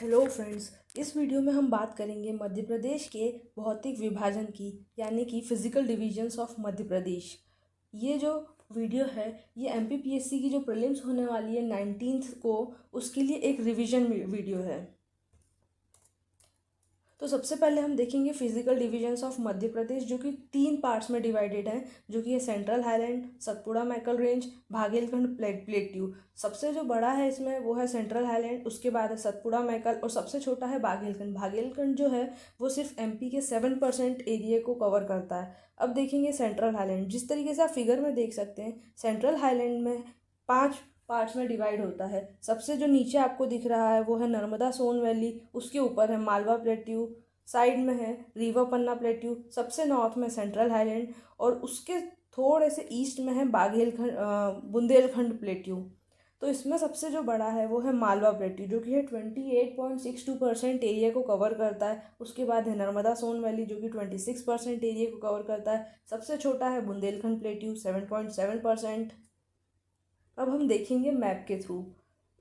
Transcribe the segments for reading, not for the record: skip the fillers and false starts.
Hello friends. इस video में हम बात करेंगे मध्य प्रदेश के भौतिक विभाजन की, यानी कि physical divisions of Madhya Pradesh. ये जो वीडियो है ये एमपीपीएससी की जो प्रीलिम्स होने वाली है 19th को, उसके लिए एक रिवीजन वीडियो है। तो सबसे पहले हम देखेंगे physical divisions of Madhya Pradesh, जो कि 3 पार्ट्स में डिवाइडेड है, जो कि है central highland, Satpura Maikal range, Baghelkhand plateau. सबसे जो बड़ा है इसमें वो है सेंट्रल हाईलैंड, उसके बाद है सतपुड़ा मैकल और सबसे छोटा है भागेलखंड। भागेलखंड जो है वो सिर्फ एमपी के 7% एरिया को कवर करता है। अब देखेंगे सेंट्रल हाईलैंड। जिस तरीके से आप फिगर में देख सकते हैं, सेंट्रल हाईलैंड में 5 पार्ट्स में डिवाइड होता है। सबसे जो नीचे आपको दिख रहा है वो है नर्मदा सोन वैली, उसके ऊपर है मालवा प्लेट्यू, साइड में है रीवा पन्ना प्लेट्यू, सबसे नॉर्थ में सेंट्रल हाईलैंड और उसके थोड़े से ईस्ट में है बुंदेलखंड प्लेट्यू। तो इसमें सबसे जो बड़ा है वो है मालवा प्लेट्यू, जो कि है 28.62% एरिया को कवर करता है। उसके बाद है नर्मदा सोन वैली, जो कि 26% एरिया को कवर करता है। सबसे छोटा है बुंदेलखंड प्लेट्यू, 7.7%। अब हम देखेंगे मैप के थ्रू।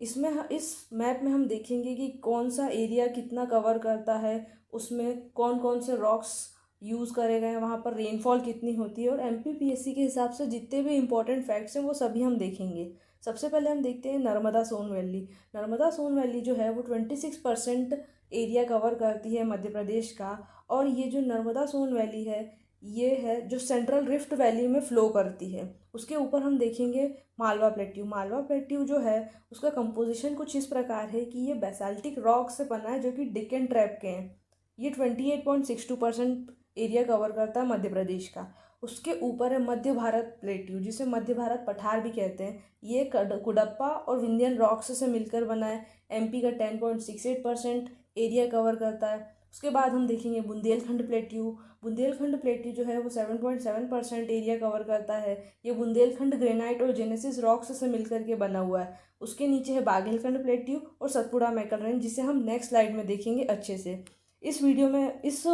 इस मैप में हम देखेंगे कि कौन सा एरिया कितना कवर करता है, उसमें कौन कौन से रॉक्स यूज़ करे गए हैं, वहाँ पर रेनफॉल कितनी होती है, और एमपीपीएससी के हिसाब से जितने भी इंपॉर्टेंट फैक्ट्स हैं वो सभी हम देखेंगे। सबसे पहले हम देखते हैं नर्मदा सोन वैली। नर्मदा सोन वैली जो है वो 26% एरिया कवर करती है मध्य प्रदेश का। और ये जो नर्मदा सोन वैली है ये है जो सेंट्रल रिफ्ट वैली में फ़्लो करती है। उसके ऊपर हम देखेंगे मालवा प्लेट्यू। मालवा प्लेट्यू जो है उसका कंपोजिशन कुछ इस प्रकार है कि ये बेसाल्टिक रॉक से बना है, जो कि डिकन ट्रैप के हैं। ये 28.62% एरिया कवर करता है मध्य प्रदेश का। उसके ऊपर है मध्य भारत प्लेट्यू, जिसे मध्य भारत पठार भी कहते हैं। ये कुडप्पा और विंध्यन रॉक्स से मिलकर बना है। एमपी का 10.68% एरिया कवर करता है। उसके बाद हम देखेंगे बुंदेलखंड प्लेट्यू। बुंदेलखंड प्लेट्यू जो है वो 7.7% एरिया कवर करता है। ये बुंदेलखंड ग्रेनाइट और जेनेसिस रॉक्स से मिलकर के बना हुआ है। उसके नीचे है बाघेलखंड प्लेट्यू और सतपुड़ा मैकल रेंज, जिसे हम नेक्स्ट स्लाइड में देखेंगे अच्छे से। इस वीडियो में इस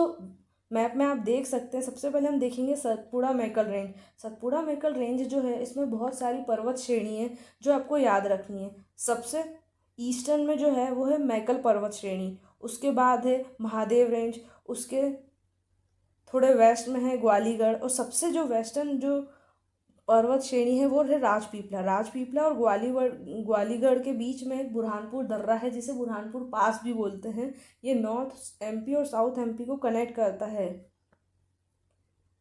मैप में आप देख सकते हैं, सबसे पहले हम देखेंगे सतपुड़ा मैकल रेंज। सतपुड़ा मैकल रेंज जो है इसमें बहुत सारी पर्वत श्रेणी है जो आपको याद रखनी है। सबसे ईस्टर्न में जो है वो है मैकल पर्वत श्रेणी, उसके बाद है महादेव रेंज, उसके थोड़े वेस्ट में है ग्वालीगढ़, और सबसे जो वेस्टर्न जो पर्वत श्रेणी है वो है राजपीपला। राजपीपला और ग्वालीगढ़ के बीच में एक बुरहानपुर दर्रा है, जिसे बुरहानपुर पास भी बोलते हैं। ये नॉर्थ एमपी और साउथ एमपी को कनेक्ट करता है।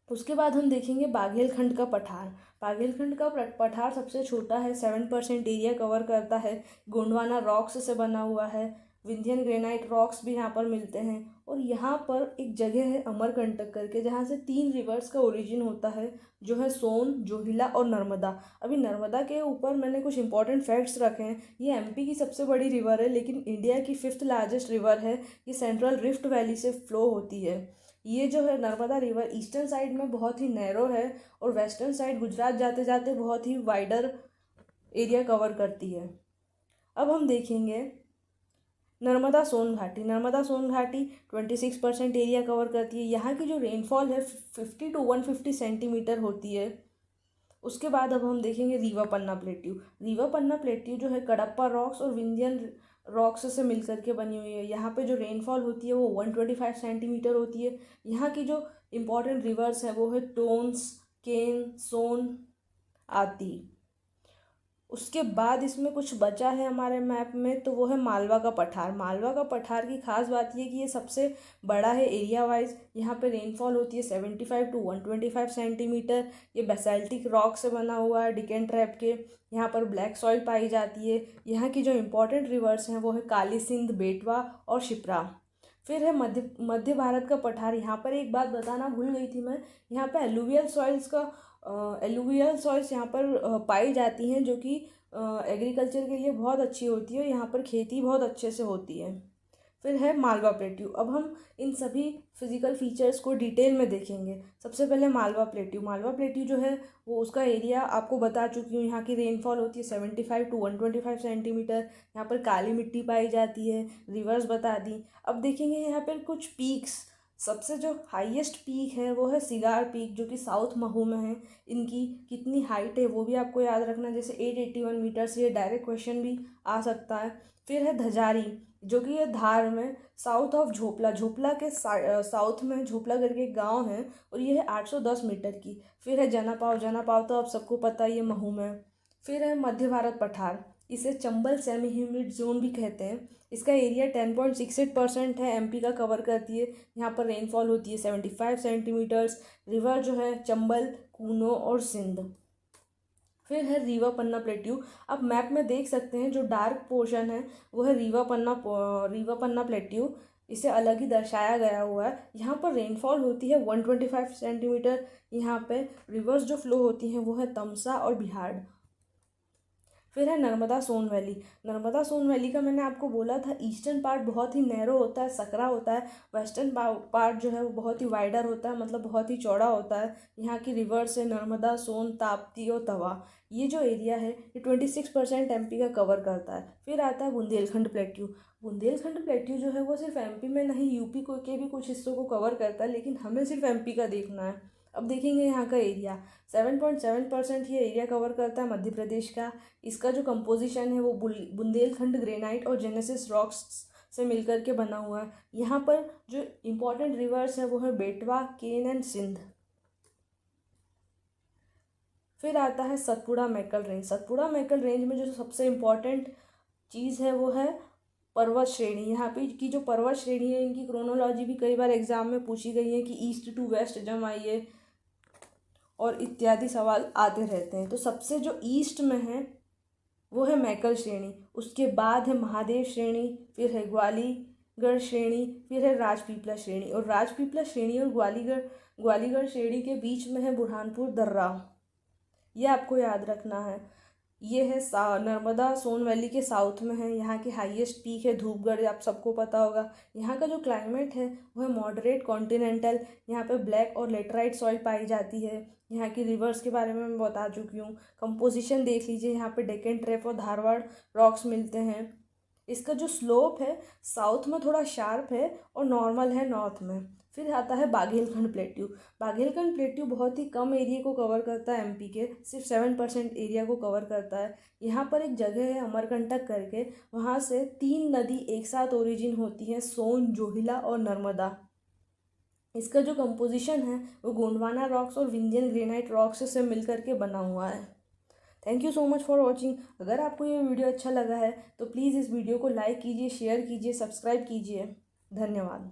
उसके बाद हम देखेंगे बाघेलखंड का पठार। बाघेलखंड का पठार सबसे छोटा है, 7% एरिया कवर करता है। गोंडवाना रॉक्स से बना हुआ है। विंध्यन ग्रेनाइट रॉक्स भी यहाँ पर मिलते हैं। और यहाँ पर एक जगह है अमरकंटक करके, जहाँ से 3 रिवर्स का ओरिजिन होता है, जो है सोन, जोहिला और नर्मदा। अभी नर्मदा के ऊपर मैंने कुछ इंपॉर्टेंट फैक्ट्स रखे हैं। ये एमपी की सबसे बड़ी रिवर है, लेकिन इंडिया की 5th लार्जेस्ट रिवर है। ये सेंट्रल रिफ्ट वैली से फ्लो होती है। ये जो है नर्मदा रिवर ईस्टर्न साइड में बहुत ही नैरो है और वेस्टर्न साइड गुजरात जाते जाते बहुत ही वाइडर एरिया कवर करती है। अब हम देखेंगे नर्मदा सोन घाटी। नर्मदा सोन घाटी 26% एरिया कवर करती है। यहाँ की जो रेनफॉल है 50 to 150 सेंटीमीटर होती है। उसके बाद अब हम देखेंगे रीवा पन्ना प्लेट्यू। रीवा पन्ना प्लेट्यू जो है कडप्पा रॉक्स और विंध्यन रॉक्स से मिलकर के बनी हुई है। यहाँ पे जो रेनफॉल होती है वो 125 सेंटीमीटर होती है। यहाँ की जो इम्पोर्टेंट रिवर्स है वो है टोन्स, केन, सोन आदि। उसके बाद इसमें कुछ बचा है हमारे मैप में, तो वो है मालवा का पठार। मालवा का पठार की खास बात ये कि ये सबसे बड़ा है एरिया वाइज। यहाँ पे रेनफॉल होती है 75 to 125 सेंटीमीटर। ये बेसाल्टिक रॉक से बना हुआ है, डिकन ट्रैप के। यहाँ पर ब्लैक सॉइल पाई जाती है। यहाँ की जो इम्पोर्टेंट रिवर्स हैं वो है काली सिंध, बेटवा और शिप्रा। फिर है मध्य भारत का पठार। यहाँ पर एक बात बताना भूल गई थी मैं, यहाँ पे एलुवियल सॉइल्स यहाँ पर पाई जाती हैं, जो कि एग्रीकल्चर के लिए बहुत अच्छी होती है। यहाँ पर खेती बहुत अच्छे से होती है। फिर है मालवा प्लेट्यू। अब हम इन सभी फिजिकल फीचर्स को डिटेल में देखेंगे। सबसे पहले मालवा प्लेट्यू। मालवा प्लेट्यू जो है वो उसका एरिया आपको बता चुकी हूँ। यहाँ की रेनफॉल होती है 75 to 125 सेंटीमीटर। यहाँ पर काली मिट्टी पाई जाती है, रिवर्स बता दी। अब देखेंगे यहाँ पर कुछ पीक्स। सबसे जो हाईएस्ट पीक है वो है सिगार पीक, जो कि साउथ महू में है। इनकी कितनी हाइट है वो भी आपको याद रखना, जैसे 881 मीटर्स, ये डायरेक्ट क्वेश्चन भी आ सकता है। फिर है धजारी, जो कि ये धार में साउथ ऑफ झोपला, झोपला के साउथ में झोपला करके एक गांव है, और ये है 810 मीटर की। फिर है जनापाव, जनापाव तो आप सबको पता ही है, महू में। फिर है मध्य भारत पठार, इसे चंबल सेमी ह्यूमिड जोन भी कहते हैं। इसका एरिया 10.68% है, एमपी का कवर करती है। यहाँ पर रेनफॉल होती है 75 सेंटीमीटर्स। रिवर जो है चंबल, कूनो और सिंध। फिर है रीवा पन्ना प्लेट्यू। आप मैप में देख सकते हैं जो डार्क पोर्शन है वो है रीवा पन्ना प्लेट्यू। इसे अलग ही दर्शाया गया हुआ है। यहाँ पर रेनफॉल होती है 125 सेंटीमीटर। यहाँ पे रिवर्स जो फ्लो होती हैं वो है तमसा और बिहार। फिर है नर्मदा सोन वैली। नर्मदा सोन वैली का मैंने आपको बोला था ईस्टर्न पार्ट बहुत ही नैरो होता है, सकरा होता है। वेस्टर्न पार्ट जो है वो बहुत ही वाइडर होता है, मतलब बहुत ही चौड़ा होता है। यहाँ की रिवर्स है नर्मदा, सोन, ताप्ती और तवा। ये जो एरिया है ये 26% एमपी का कवर करता है। फिर आता है बुंदेलखंड प्लेट्यू। बुंदेलखंड प्लेट्यू जो है वो सिर्फ एमपी में नहीं, यूपी को के भी कुछ हिस्सों को कवर करता है, लेकिन हमें सिर्फ एमपी का देखना है। अब देखेंगे यहाँ का एरिया 7.7% ये एरिया कवर करता है मध्य प्रदेश का। इसका जो कंपोजिशन है वो बुंदेलखंड ग्रेनाइट और जेनेसिस रॉक्स से मिलकर के बना हुआ है। यहाँ पर जो इम्पोर्टेंट रिवर्स है वो है बेटवा, केन एंड सिंध। फिर आता है सतपुड़ा मैकल रेंज। सतपुड़ा मैकल रेंज में जो सबसे इम्पोर्टेंट चीज़ है वो है पर्वत श्रेणी। यहाँ पे की जो पर्वत श्रेणी है इनकी क्रोनोलॉजी भी कई बार एग्जाम में पूछी गई है कि ईस्ट टू वेस्ट जमाइए और इत्यादि सवाल आते रहते हैं। तो सबसे जो ईस्ट में है वो है मैकल श्रेणी, उसके बाद है महादेव श्रेणी, फिर है ग्वालीगढ़ श्रेणी, फिर है राजपीपला श्रेणी। और राजपीपला श्रेणी और ग्वालीगढ़ श्रेणी के बीच में है बुरहानपुर दर्रा। ये आपको याद रखना है। ये है नर्मदा सोन वैली के साउथ में है। यहाँ की हाईएस्ट पीक है धूपगढ़, आप सबको पता होगा। यहाँ का जो क्लाइमेट है वो है मॉडरेट कॉन्टिनेंटल। यहाँ पे ब्लैक और लेटराइट सॉइल पाई जाती है। यहाँ की रिवर्स के बारे में मैं बता चुकी हूँ। कंपोजिशन देख लीजिए, यहाँ पे डेक्कन ट्रैप और धारवाड़ रॉक्स मिलते हैं। इसका जो स्लोप है साउथ में थोड़ा शार्प है और नॉर्मल है नॉर्थ में। फिर आता है बाघेलखंड प्लेट्यू। बाघेलखंड प्लेट्यू बहुत ही कम एरिया को कवर करता है, एमपी के सिर्फ 7% एरिया को कवर करता है। यहाँ पर एक जगह है अमरकंटक करके, वहाँ से 3 नदी एक साथ ओरिजिन होती हैं, सोन, जोहिला और नर्मदा। इसका जो कंपोजिशन है वो गोंडवाना रॉक्स और विंध्यन ग्रेनाइट रॉक्स से मिलकर के बना हुआ है। Thank you so much for watching. अगर आपको ये वीडियो अच्छा लगा है तो प्लीज़ इस वीडियो को लाइक कीजिए, शेयर कीजिए, सब्सक्राइब कीजिए। धन्यवाद।